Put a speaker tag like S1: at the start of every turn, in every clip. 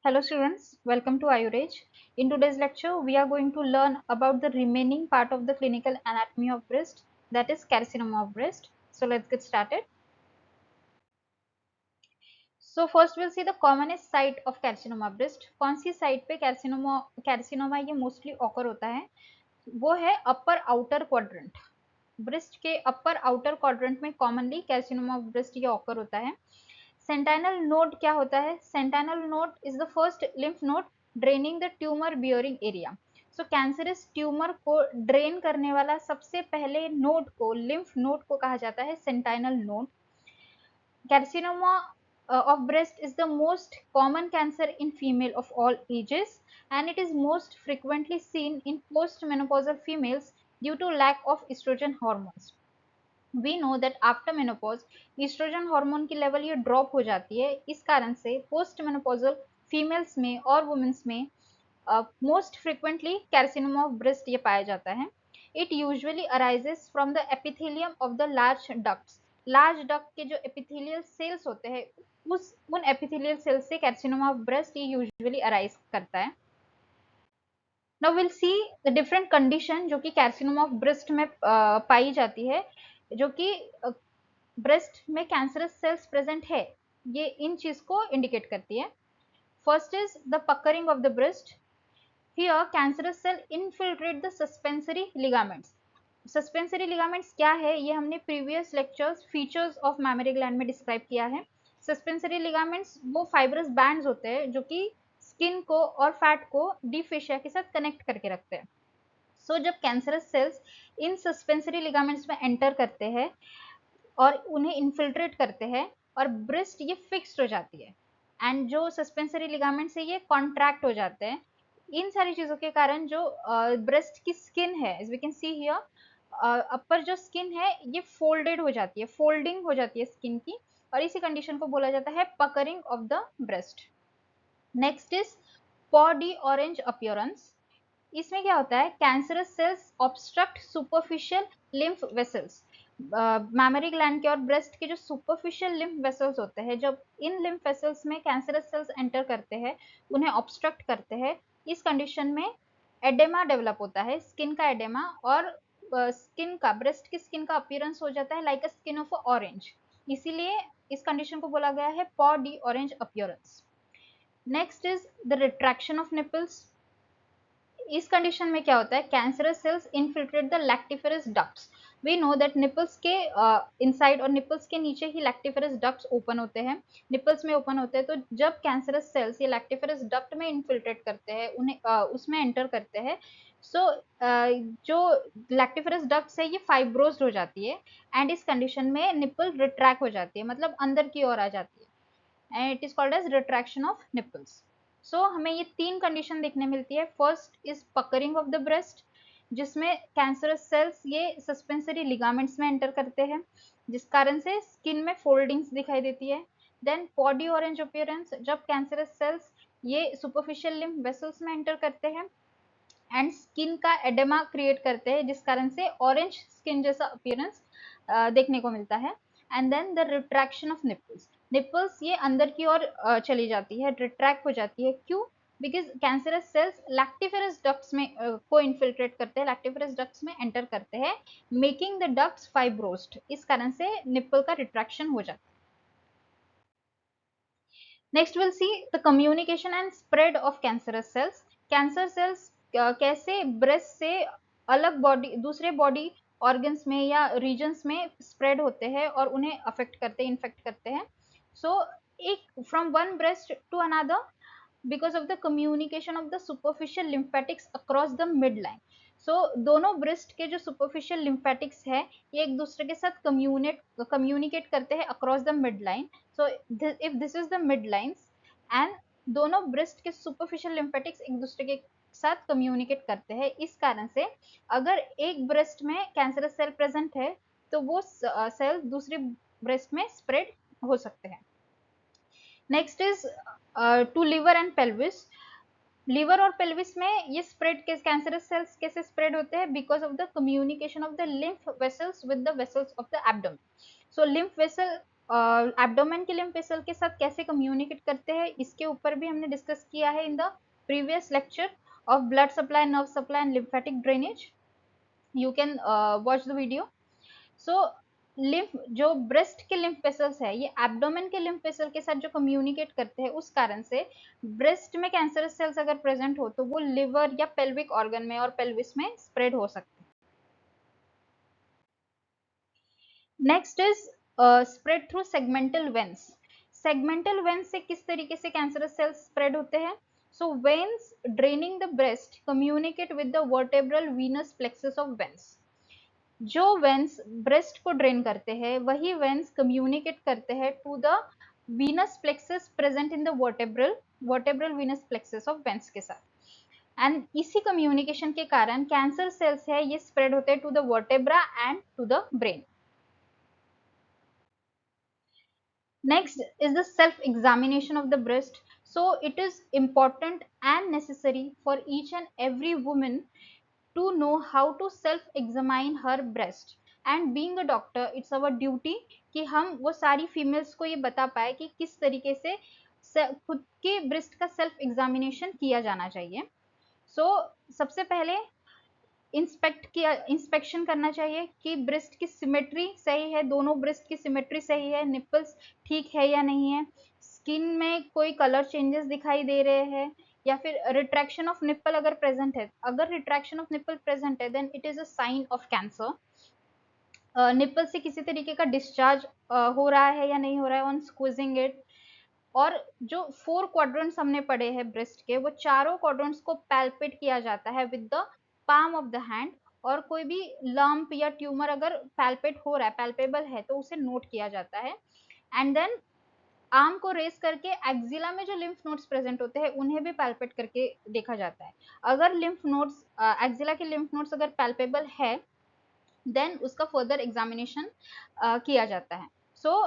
S1: Hello students, welcome to Ayurveda. In today's lecture, we are going to learn about the remaining part of the clinical anatomy of breast, that is carcinoma of breast. So let's get started. So first we'll see the commonest site of carcinoma breast. कौन सी site पे carcinoma ये mostly occur होता है? वो है upper outer quadrant. Breast के upper outer quadrant में commonly carcinoma of breast ये ऑकर होता है. सेंटाइनल नोड क्या होता है? Sentinel node is the first lymph node draining the tumour bearing area. So cancerous tumour को ड्रेन करने वाला सबसे पहले नोड को, लिम्फ नोड को कहा जाता है sentinel node. Carcinoma of breast is the most common cancer in female of all ages, and it is most frequently seen in postmenopausal females due to lack of estrogen hormones. We know that after menopause estrogen hormone की level ये drop हो जाती है. इस कारण से post menopausal females में और वुमेन्स में most frequently carcinoma of breast ये पाया जाता है. It usually arises from the epithelium of the large ducts. Large duct के जो एपिथेलियल सेल्स होते हैं उन एपिथेलियल सेल्स से कैर्सिनोमा ऑफ ब्रेस्ट ये यूजुअली अराइज करता है. Now will see the different condition जो कि कैर्सिनोमा ऑफ ब्रेस्ट में पाई जाती है, जो कि ब्रेस्ट में कैंसरस सेल्स प्रेजेंट है, ये इन चीज को इंडिकेट करती है. First is the puckering of the breast. Here cancerous cell infiltrate the suspensory ligaments. Suspensory ligaments क्या है ये हमने previous lectures features of mammary gland में डिस्क्राइब किया है. सस्पेंसरी लिगामेंट्स वो फाइब्रस बैंड्स होते हैं जो कि स्किन को और फैट को डीप फेशिया के साथ कनेक्ट करके रखते हैं. सो जब कैंसरस सेल्स इन सस्पेंसरी लिगामेंट्स में एंटर करते हैं और उन्हें इन्फिल्ट्रेट करते हैं और ब्रेस्ट ये फिक्स्ड हो जाती है एंड जो सस्पेंसरी लिगामेंट्स है ये कॉन्ट्रैक्ट हो जाते हैं. इन सारी चीजों के कारण जो ब्रेस्ट की स्किन है, as we can see here, upper जो स्किन है ये फोल्डेड हो जाती है, फोल्डिंग हो जाती है स्किन की, और इसी कंडीशन को बोला जाता है puckering of the breast. Next is peau d'orange appearance. इसमें क्या होता है? Cancerous cells obstruct superficial lymph vessels. Mammary gland के और ब्रेस्ट के जो सुपरफिशियल लिम्फ वेसल्स होते हैं, जब इन लिम्फ वेसल्स में कैंसरस सेल्स एंटर करते हैं, उन्हें ऑब्स्ट्रक्ट करते हैं, इस कंडीशन में एडेमा डेवलप होता है, स्किन का एडेमा, और स्किन का, ब्रेस्ट की स्किन का अपीयरेंस हो जाता है like a skin of orange. इसीलिए इस कंडीशन को बोला गया है peau d'orange appearance. Next is the retraction of nipples. इस कंडीशन में क्या होता है? Cancerous cells infiltrate the lactiferous ducts. We know that nipples के इनसाइड और निपल्स के नीचे ही लैक्टिफेरस डक्ट्स ओपन होते हैं, निपल्स में ओपन होते हैं. तो जब कैंसरस सेल्स ये लैक्टिफेरस डक्ट में इनफिल्ट्रेट करते हैं, उन्हें उसमें एंटर करते हैं, सो जो लैक्टिफेरस डक्ट्स है ये फाइब्रोज्ड हो जाती है एंड इस कंडीशन में निपल रिट्रैक्ट हो जाती है, मतलब अंदर की ओर आ जाती है, and it is called as retraction of nipples. So हमें ये तीन कंडीशन देखने मिलती है. First is puckering of the breast, जिसमें कैंसरस सेल्स ये सस्पेंसरी लिगामेंट्स में एंटर करते हैं, जिस कारण से स्किन में फोल्डिंग्स दिखाई देती है. देन पॉडी ऑरेंज अपीयरेंस, जब कैंसरस सेल्स ये सुपरफिशियल लिम्फ वेसल्स में एंटर करते हैं एंड स्किन का एडेमा क्रिएट करते हैं, जिस कारण से ऑरेंज स्किन जैसा अपीयरेंस देखने को मिलता है. And then the retraction of nipples. Nipples ये अंदर की ओर चली जाती है, रिट्रैक्ट हो जाती है. क्यों? Because cancerous cells lactiferous ducts में को इन्फिल्ट्रेट करते हैं, लैक्टिफेरस डक्ट्स में एंटर करते हैं, मेकिंग द डक्ट्स फाइब्रोस्ड. इस कारण से निपल का रिट्रैक्शन हो जाता है. Next will see the communication and spread of cancerous cells. Cancer cells कैसे ब्रेस्ट से अलग बॉडी, दूसरे बॉडी ऑर्गन्स में या रीजन्स में स्प्रेड होते हैं और उन्हें अफेक्ट करते हैं, इन्फेक्ट करते हैं. सो एक from one breast to another because of the communication of the superficial lymphatics across the midline. So दोनों ब्रेस्ट के जो सुपरफिशियल लिम्फेटिक्स है ये एक दूसरे के साथ कम्युनिकेट करते हैं across the mid line. So if this is the mid lines and दोनों ब्रेस्ट के सुपरफिशियल लिम्फेटिक्स एक दूसरे के साथ कम्युनिकेट करते हैं. इस कारण से अगर एक ब्रेस्ट में कैंसरस सेल प्रेजेंट है तो वो सेल दूसरी ब्रेस्ट में स्प्रेड हो सकते हैं. Next is to liver and pelvis. Liver और पेल्विस में ये स्प्रेड के कैंसरस सेल्स कैसे स्प्रेड होते हैं? Because of the communication of the lymph vessels with the vessels of the abdomen. So lymph vessel abdomen के लिम्फ वेसल के साथ कैसे कम्युनिकेट करते हैं, इसके ऊपर भी हमने डिस्कस किया है in the previous lecture of blood supply, nerve supply and lymphatic drainage. You can watch the video. So lymph, जो ब्रेस्ट के लिम्फ वेसल्स है, ये एब्डोमेन के लिम्फ वेसल के साथ जो कम्युनिकेट करते हैं, उस कारण से ब्रेस्ट में कैंसरस सेल्स अगर प्रेजेंट हो तो वो लिवर या पेल्विक ऑर्गन में और पेल्विस में स्प्रेड हो सकते हैं. Next is spread through segmental veins. Segmental veins से किस तरीके से कैंसरस सेल्स स्प्रेड होते हैं? So veins draining the breast communicate with the vertebral venous plexus of veins. जो वेन्स ब्रेस्ट को ड्रेन करते हैं, वही वेन्स कम्युनिकेट करते हैं to the venous plexus present in the vertebral venous plexus of veins के साथ. एंड इसी कम्युनिकेशन के कारण कैंसर सेल्स है ये स्प्रेड होते हैं to the vertebra and to the brain. Next is the self-examination of the breast. So it is important and necessary for each and every woman to know how to self-examine her breast. And being a doctor, it's our duty कि हम वो सारी females को ये बता पाए कि किस तरीके से खुद के breast का self examination किया जाना चाहिए. So सबसे पहले इंस्पेक्शन करना चाहिए कि ब्रेस्ट की सिमेट्री सही है, दोनों ब्रेस्ट की सिमेट्री सही है, निपल्स ठीक है या नहीं है, स्किन में कोई कलर चेंजेस दिखाई दे रहे हैं, या फिर रिट्रैक्शन ऑफ निप्पल अगर प्रेजेंट है. अगर रिट्रैक्शन ऑफ निप्पल प्रेजेंट है then it is a sign of cancer. Nipple से किसी तरीके का डिस्चार्ज हो रहा है या नहीं हो रहा है ऑन स्क्वीजिंग इट. और जो 4 क्वाड्रेंट्स हमने पढ़े हैं ब्रेस्ट के, वो चारों क्वाड्रेंट्स को पैल्पेट किया जाता है with the palm of the hand. और कोई भी लंप या ट्यूमर अगर पैल्पेट हो रहा है, पैल्पेबल है, तो उसे नोट किया जाता है. एंड देन आर्म को रेस करके एक्जिला में जो लिम्फ नोड्स प्रेजेंट होते हैं उन्हें भी पैल्पेट करके देखा जाता है. अगर लिम्फ नोड्स, एक्जिला के लिम्फ नोड्स अगर पैल्पेबल है देन उसका फर्दर एग्जामिनेशन किया जाता है. सो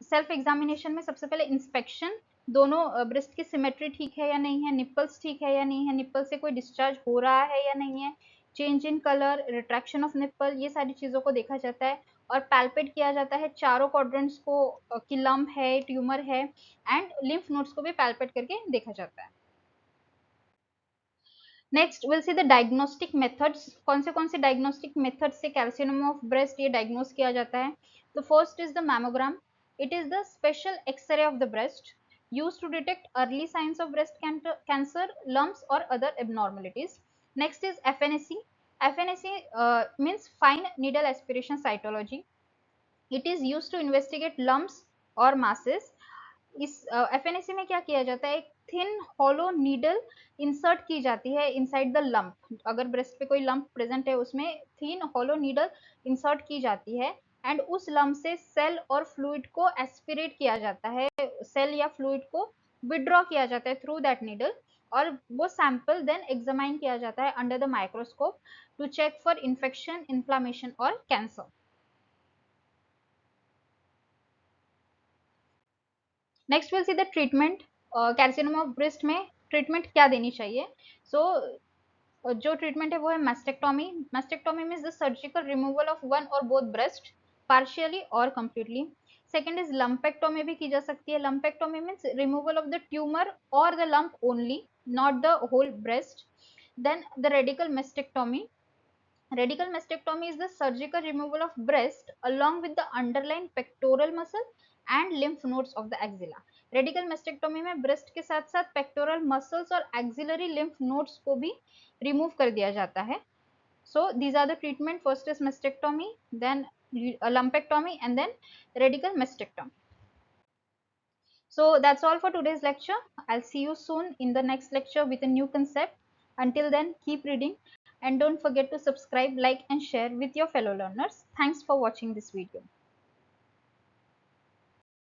S1: सेल्फ एग्जामिनेशन में सबसे पहले इंस्पेक्शन, दोनों ब्रेस्ट की सिमेट्री ठीक है या नहीं है, निप्पल्स ठीक है या नहीं है, निप्पल से कोई डिस्चार्ज हो रहा है या नहीं है, change in colour, retraction of nipple, ये सारी चीजों को देखा जाता है. और पैल्पेट किया जाता है चारों क्वाड्रेंट्स को कि लंप है, ट्यूमर है, एंड लिम्फ नोड्स को भी पैल्पेट करके देखा जाता है. Next will see the diagnostic methods. कौन से डायग्नोस्टिक मेथड से कैल्सिनोमा ऑफ ब्रेस्ट ये डायग्नोस किया जाता है? तो first is the mammogram. It is the special x-ray of the breast used to detect early signs of breast cancer, lumps or other abnormalities. Next is FNAC. FNAC means fine needle aspiration cytology. It is used to investigate lumps or masses. इस FNAC में क्या किया जाता है, एक thin hollow needle insert की जाती है इनसाइड द लंप. अगर ब्रेस्ट पे कोई लंप प्रेजेंट है उसमें थिन हॉलो नीडल इंसर्ट की जाती है एंड उस लंप से सेल और फ्लूइड को एस्पिरेट किया जाता है, सेल या फ्लूइड को विड्रॉ किया जाता है थ्रू दैट नीडल. और वो सैंपल देन एग्जामाइन किया जाता है under the microscope to check for infection, inflammation और cancer. Next will see the treatment. Carcinoma of breast में ट्रीटमेंट क्या देनी चाहिए? सो जो ट्रीटमेंट है वो है mastectomy. Mastectomy means the surgical removal of one और बोथ ब्रेस्ट पार्शियली और कंप्लीटली. सेकेंड इज लंपेक्टोमी भी की जा सकती है. Lumpectomy means removal of the tumour और the lump only, not the whole breast. Then the radical mastectomy. Radical mastectomy is the surgical removal of breast along with the underlying pectoral muscle and lymph nodes of the axilla. Radical mastectomy में breast के साथ साथ pectoral muscles और axillary lymph nodes को भी remove कर दिया जाता है. So these are the treatment. First is mastectomy, then lumpectomy, and then radical mastectomy. So that's all for today's lecture. I'll see you soon in the next lecture with a new concept. Until then, keep reading and don't forget to subscribe, like and share with your fellow learners. Thanks for watching this video.